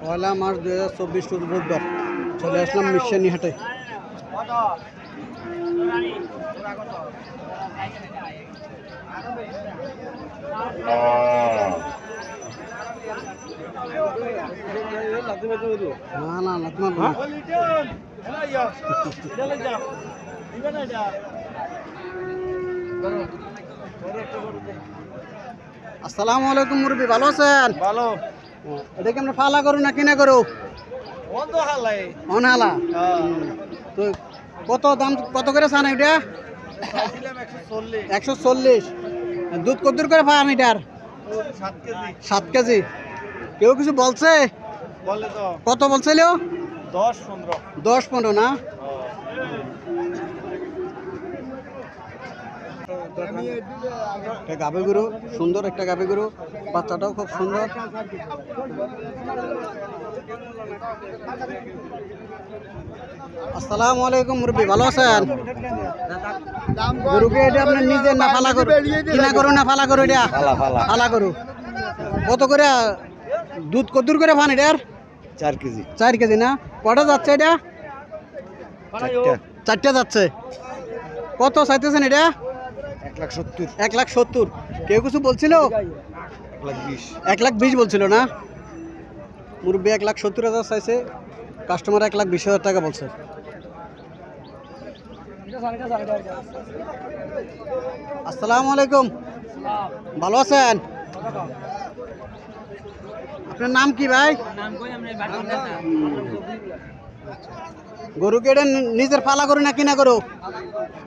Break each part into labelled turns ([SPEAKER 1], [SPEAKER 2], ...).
[SPEAKER 1] পয়লা March 2024 রোজ বুধবার চলে আসলাম মিশনি হাটে। না না আসসালামু আলাইকুম মুরব্বি, ভালো আছেন?
[SPEAKER 2] ভালো।
[SPEAKER 1] এটা কেমন ফালা করো না কিনা করো? অনহালা। তো কত দাম, কত করে চান এটা? 140। দুধ কত করে পান এটার? 7 কেজি। কেউ কিছু বলছে? কত বলছিল? 10-15 না? গাভী গরু, সুন্দর একটা গাভী গরু, বাচ্চাটাও খুব সুন্দর। আসসালামু আলাইকুম মুরব্বি, ভালো আছেন? গরুকে এটা আপনার নিজের না ফালা গরু? কিনা গরু না ফালা গরু? এটা ফালা গরু। কত করে দুধ কত করে পান এটার?
[SPEAKER 2] 4 কেজি।
[SPEAKER 1] 4 কেজি না? কটা যাচ্ছে এটা? 4টা যাচ্ছে। কত চাইতেছেন এটা?
[SPEAKER 2] 1,70,000।
[SPEAKER 1] 1,70,000। কেউ কিছু বলছিল? 1,20,000 বলছিল না? মুরব্বী 1,70,000 চাইছে, কাস্টমার 1,20,000 টাকা বলছে। আসসালামু আলাইকুম, ভালো আছেন? আপনার নাম কি ভাই? গরুকে এটা নিজের ফালা করো না কিনা করো?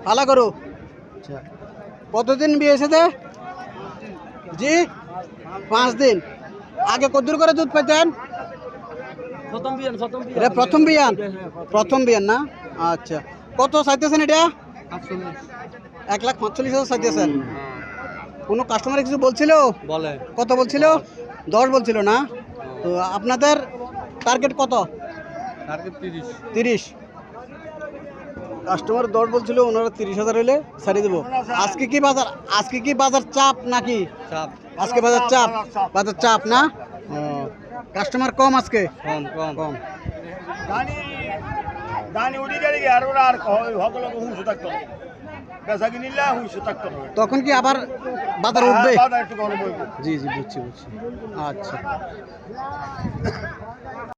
[SPEAKER 1] ফালা করো। কতদিন বিয়ে এসেছে? জি 5 দিন। আগে কতদূর করে দুধ পেতেন? এটা প্রথম বিয়ান? প্রথম বিয়ান না? আচ্ছা, কত চাইতেছেন এটা? 1,45,000 চাইতেছেন। কোনো কাস্টমার কিছু বলছিল? বলে। কত বলছিল? 10 বলছিল না? তো আপনাদের টার্গেট কত?
[SPEAKER 2] টার্গেট
[SPEAKER 1] 30। কাস্টমার 10 বলছিল, ওনারা 30,000 হইলে ছাড়িয়ে দেবো। আজকে কি বাজার চাপ নাকি? আজকে বাজার চাপ না? কাস্টমার কম আজকে? কম। তখন কি আবার বাজার উঠবে? জি বুঝছি। আচ্ছা।